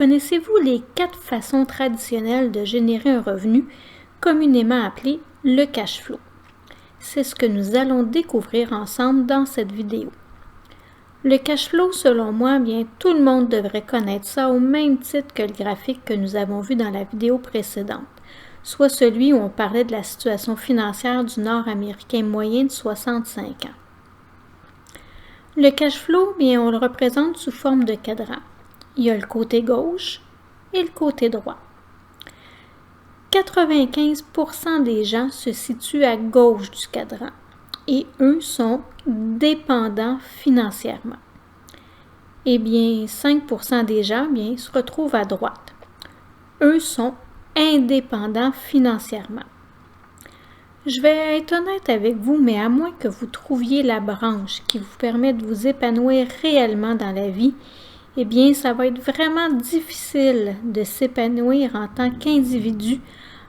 Connaissez-vous les 4 façons traditionnelles de générer un revenu, communément appelé le cash flow? C'est ce que nous allons découvrir ensemble dans cette vidéo. Le cash flow, selon moi, bien, tout le monde devrait connaître ça au même titre que le graphique que nous avons vu dans la vidéo précédente, soit celui où on parlait de la situation financière du Nord-Américain moyen de 65 ans. Le cash flow, bien, on le représente sous forme de cadran. Il y a le côté gauche et le côté droit. 95% des gens se situent à gauche du cadran et eux sont dépendants financièrement. Eh bien, 5% des gens bien, se retrouvent à droite. Eux sont indépendants financièrement. Je vais être honnête avec vous, mais à moins que vous trouviez la branche qui vous permet de vous épanouir réellement dans la vie, eh bien, ça va être vraiment difficile de s'épanouir en tant qu'individu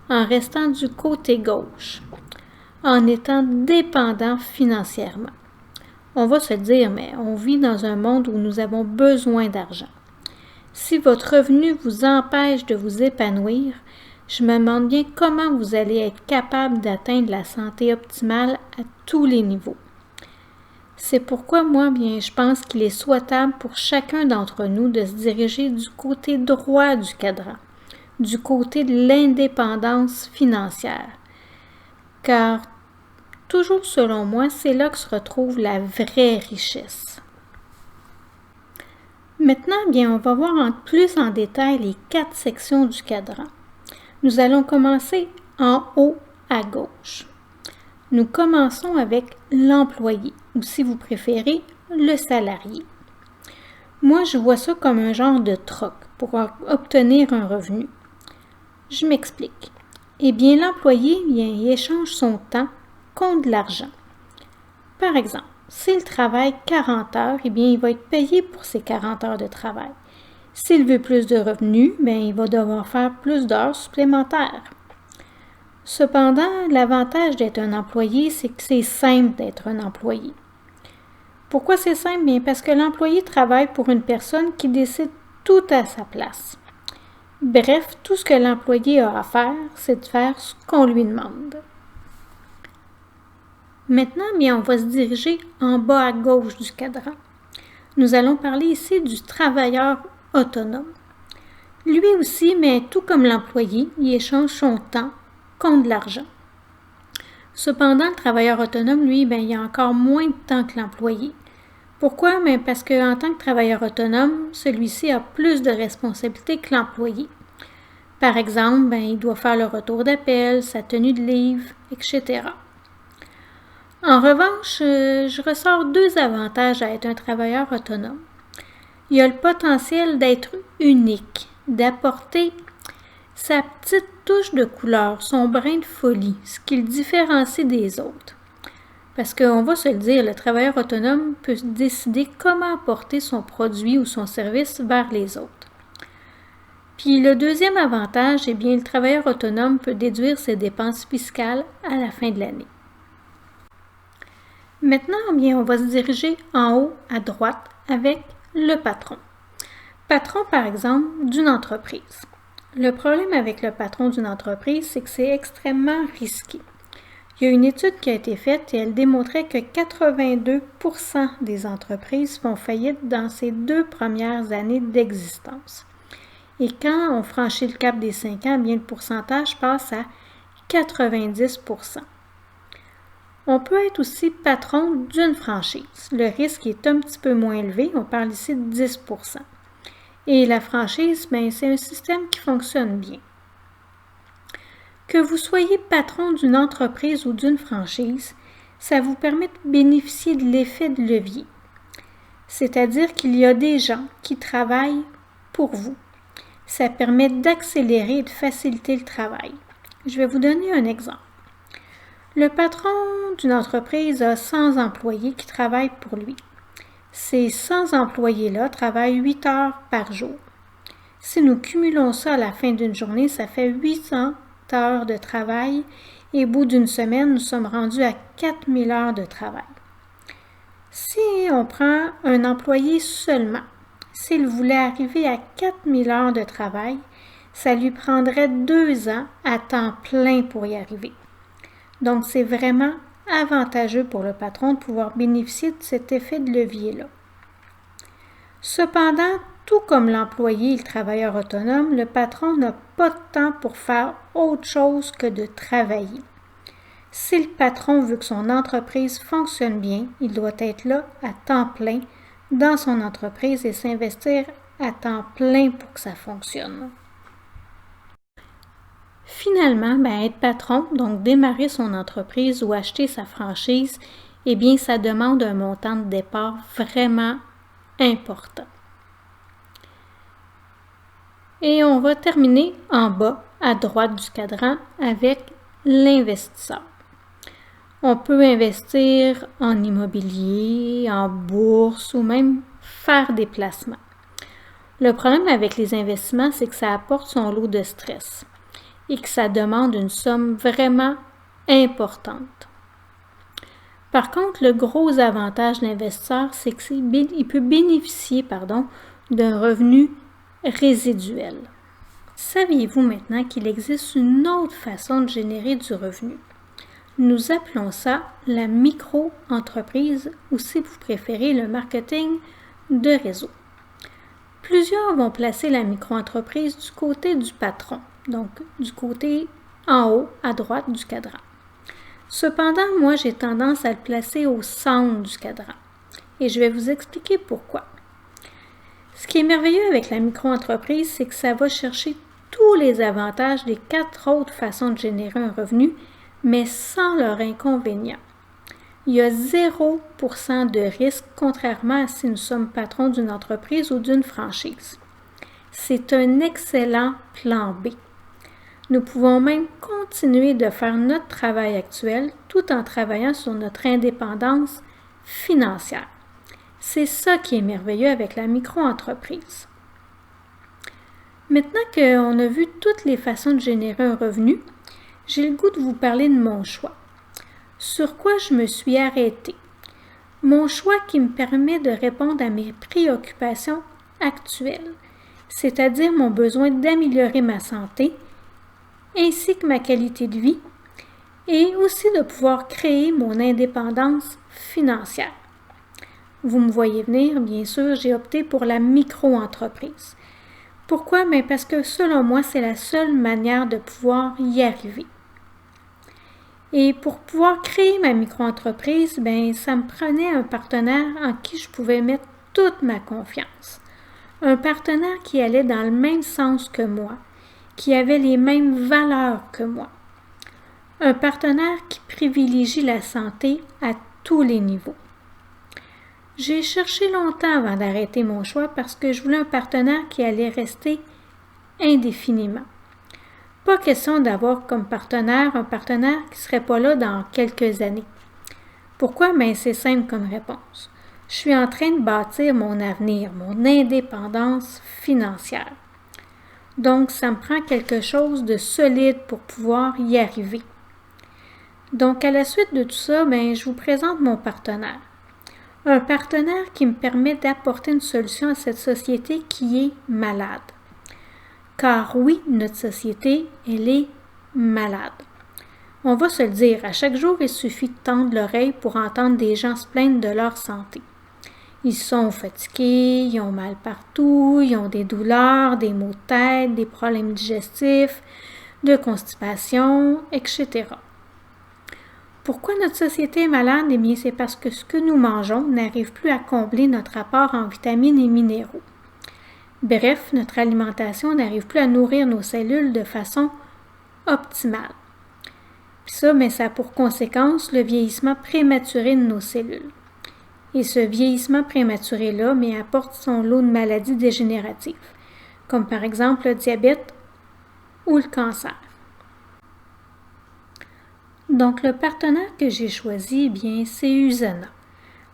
en restant du côté gauche, en étant dépendant financièrement. On va se le dire, mais on vit dans un monde où nous avons besoin d'argent. Si votre revenu vous empêche de vous épanouir, je me demande bien comment vous allez être capable d'atteindre la santé optimale à tous les niveaux. C'est pourquoi moi, bien, je pense qu'il est souhaitable pour chacun d'entre nous de se diriger du côté droit du cadran, du côté de l'indépendance financière. Car, toujours selon moi, c'est là que se retrouve la vraie richesse. Maintenant, bien, on va voir plus en détail les 4 sections du cadran. Nous allons commencer en haut à gauche. Nous commençons avec l'employé, ou si vous préférez, le salarié. Moi, je vois ça comme un genre de troc pour obtenir un revenu. Je m'explique. Eh bien, l'employé, bien, il échange son temps contre de l'argent. Par exemple, s'il travaille 40 heures, eh bien, il va être payé pour ses 40 heures de travail. S'il veut plus de revenus, bien, il va devoir faire plus d'heures supplémentaires. Cependant, l'avantage d'être un employé, c'est que c'est simple d'être un employé. Pourquoi c'est simple? Bien parce que l'employé travaille pour une personne qui décide tout à sa place. Bref, tout ce que l'employé a à faire, c'est de faire ce qu'on lui demande. Maintenant, bien, on va se diriger en bas à gauche du cadran. Nous allons parler ici du travailleur autonome. Lui aussi, mais tout comme l'employé, il échange son temps contre de l'argent. Cependant, le travailleur autonome, lui, bien, il a encore moins de temps que l'employé. Pourquoi? Bien, parce qu'en tant que travailleur autonome, celui-ci a plus de responsabilités que l'employé. Par exemple, bien, il doit faire le retour d'appel, sa tenue de livre, etc. En revanche, je ressors 2 avantages à être un travailleur autonome. Il y a le potentiel d'être unique, d'apporter sa petite touche de couleur, son brin de folie, ce qui le différencie des autres. Parce qu'on va se le dire, le travailleur autonome peut décider comment apporter son produit ou son service vers les autres. Puis le deuxième avantage, eh bien, le travailleur autonome peut déduire ses dépenses fiscales à la fin de l'année. Maintenant, eh bien, on va se diriger en haut à droite avec le patron. Patron, par exemple, d'une entreprise. Le problème avec le patron d'une entreprise, c'est que c'est extrêmement risqué. Il y a une étude qui a été faite et elle démontrait que 82% des entreprises font faillite dans ces 2 premières années d'existence. Et quand on franchit le cap des 5 ans, bien, le pourcentage passe à 90%. On peut être aussi patron d'une franchise. Le risque est un petit peu moins élevé, on parle ici de 10%. Et la franchise, bien, c'est un système qui fonctionne bien. Que vous soyez patron d'une entreprise ou d'une franchise, ça vous permet de bénéficier de l'effet de levier. C'est-à-dire qu'il y a des gens qui travaillent pour vous. Ça permet d'accélérer et de faciliter le travail. Je vais vous donner un exemple. Le patron d'une entreprise a 100 employés qui travaillent pour lui. Ces 100 employés-là travaillent 8 heures par jour. Si nous cumulons ça à la fin d'une journée, ça fait 800 heures de travail et au bout d'une semaine, nous sommes rendus à 4000 heures de travail. Si on prend un employé seulement, s'il voulait arriver à 4000 heures de travail, ça lui prendrait 2 ans à temps plein pour y arriver. Donc, c'est vraiment avantageux pour le patron de pouvoir bénéficier de cet effet de levier-là. Cependant, tout comme l'employé et le travailleur autonome, le patron n'a pas de temps pour faire autre chose que de travailler. Si le patron veut que son entreprise fonctionne bien, il doit être là à temps plein dans son entreprise et s'investir à temps plein pour que ça fonctionne. Finalement, être patron, donc démarrer son entreprise ou acheter sa franchise, eh bien, ça demande un montant de départ vraiment important. Et on va terminer en bas, à droite du cadran, avec l'investisseur. On peut investir en immobilier, en bourse ou même faire des placements. Le problème avec les investissements, c'est que ça apporte son lot de stress et que ça demande une somme vraiment importante. Par contre, le gros avantage de l'investisseur, c'est qu'il peut bénéficier d'un revenu résiduel. Saviez-vous maintenant qu'il existe une autre façon de générer du revenu? Nous appelons ça la micro-entreprise ou, si vous préférez, le marketing de réseau. Plusieurs vont placer la micro-entreprise du côté du patron, donc du côté en haut à droite du cadran. Cependant, moi, j'ai tendance à le placer au centre du cadran et je vais vous expliquer pourquoi. Ce qui est merveilleux avec la micro-entreprise, c'est que ça va chercher tous les avantages des 4 autres façons de générer un revenu, mais sans leurs inconvénients. Il y a 0% de risque, contrairement à si nous sommes patrons d'une entreprise ou d'une franchise. C'est un excellent plan B. Nous pouvons même continuer de faire notre travail actuel tout en travaillant sur notre indépendance financière. C'est ça qui est merveilleux avec la micro-entreprise. Maintenant qu'on a vu toutes les façons de générer un revenu, j'ai le goût de vous parler de mon choix. Sur quoi je me suis arrêtée? Mon choix qui me permet de répondre à mes préoccupations actuelles, c'est-à-dire mon besoin d'améliorer ma santé, ainsi que ma qualité de vie, et aussi de pouvoir créer mon indépendance financière. Vous me voyez venir, bien sûr, j'ai opté pour la micro-entreprise. Pourquoi? Parce que selon moi, c'est la seule manière de pouvoir y arriver. Et pour pouvoir créer ma micro-entreprise, ça me prenait un partenaire en qui je pouvais mettre toute ma confiance. Un partenaire qui allait dans le même sens que moi, qui avait les mêmes valeurs que moi. Un partenaire qui privilégie la santé à tous les niveaux. J'ai cherché longtemps avant d'arrêter mon choix parce que je voulais un partenaire qui allait rester indéfiniment. Pas question d'avoir comme partenaire un partenaire qui ne serait pas là dans quelques années. Pourquoi? C'est simple comme réponse. Je suis en train de bâtir mon avenir, mon indépendance financière. Donc, ça me prend quelque chose de solide pour pouvoir y arriver. Donc, à la suite de tout ça, je vous présente mon partenaire. Un partenaire qui me permet d'apporter une solution à cette société qui est malade. Car oui, notre société, elle est malade. On va se le dire, à chaque jour, il suffit de tendre l'oreille pour entendre des gens se plaindre de leur santé. Ils sont fatigués, ils ont mal partout, ils ont des douleurs, des maux de tête, des problèmes digestifs, de constipation, etc. Pourquoi notre société est malade? C'est parce que ce que nous mangeons n'arrive plus à combler notre apport en vitamines et minéraux. Bref, notre alimentation n'arrive plus à nourrir nos cellules de façon optimale. Puis ça, ça a pour conséquence le vieillissement prématuré de nos cellules. Et ce vieillissement prématuré-là apporte son lot de maladies dégénératives, comme par exemple le diabète ou le cancer. Donc, le partenaire que j'ai choisi, c'est Usana,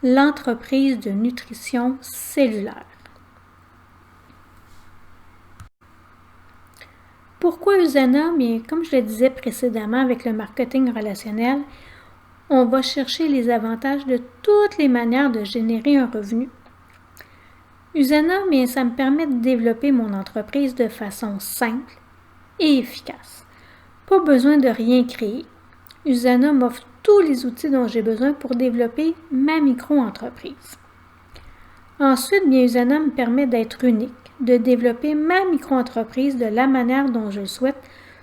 l'entreprise de nutrition cellulaire. Pourquoi Usana? Comme je le disais précédemment avec le marketing relationnel, on va chercher les avantages de toutes les manières de générer un revenu. Usana, bien, ça me permet de développer mon entreprise de façon simple et efficace. Pas besoin de rien créer. Usana m'offre tous les outils dont j'ai besoin pour développer ma micro-entreprise. Ensuite, bien, Usana me permet d'être unique, de développer ma micro-entreprise de la manière dont je le souhaite,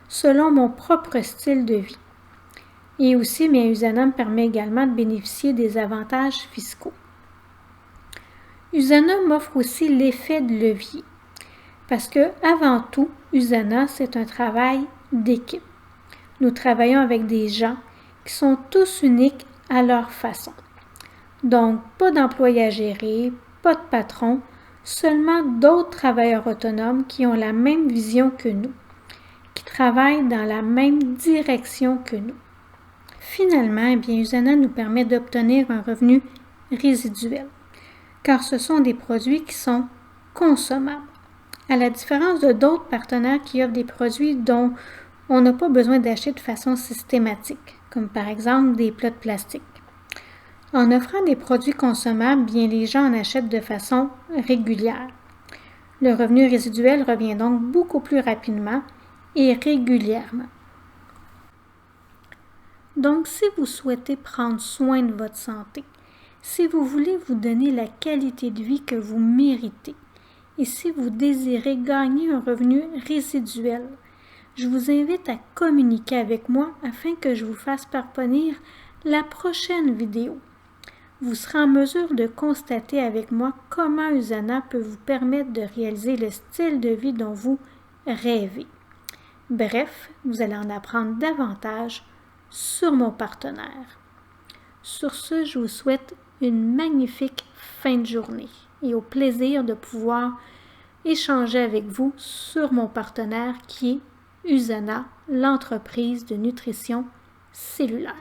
selon mon propre style de vie. Et aussi, bien, Usana me permet également de bénéficier des avantages fiscaux. Usana m'offre aussi l'effet de levier, parce que, avant tout, Usana, c'est un travail d'équipe. Nous travaillons avec des gens qui sont tous uniques à leur façon. Donc, pas d'employés à gérer, pas de patron, seulement d'autres travailleurs autonomes qui ont la même vision que nous, qui travaillent dans la même direction que nous. Finalement, eh bien, Usana nous permet d'obtenir un revenu résiduel, car ce sont des produits qui sont consommables. À la différence de d'autres partenaires qui offrent des produits dont on n'a pas besoin d'acheter de façon systématique, comme par exemple des plats de plastique. En offrant des produits consommables, bien les gens en achètent de façon régulière. Le revenu résiduel revient donc beaucoup plus rapidement et régulièrement. Donc, si vous souhaitez prendre soin de votre santé, si vous voulez vous donner la qualité de vie que vous méritez, et si vous désirez gagner un revenu résiduel, je vous invite à communiquer avec moi afin que je vous fasse parvenir la prochaine vidéo. Vous serez en mesure de constater avec moi comment Usana peut vous permettre de réaliser le style de vie dont vous rêvez. Bref, vous allez en apprendre davantage sur mon partenaire. Sur ce, je vous souhaite une magnifique fin de journée et au plaisir de pouvoir échanger avec vous sur mon partenaire qui est Usana, l'entreprise de nutrition cellulaire.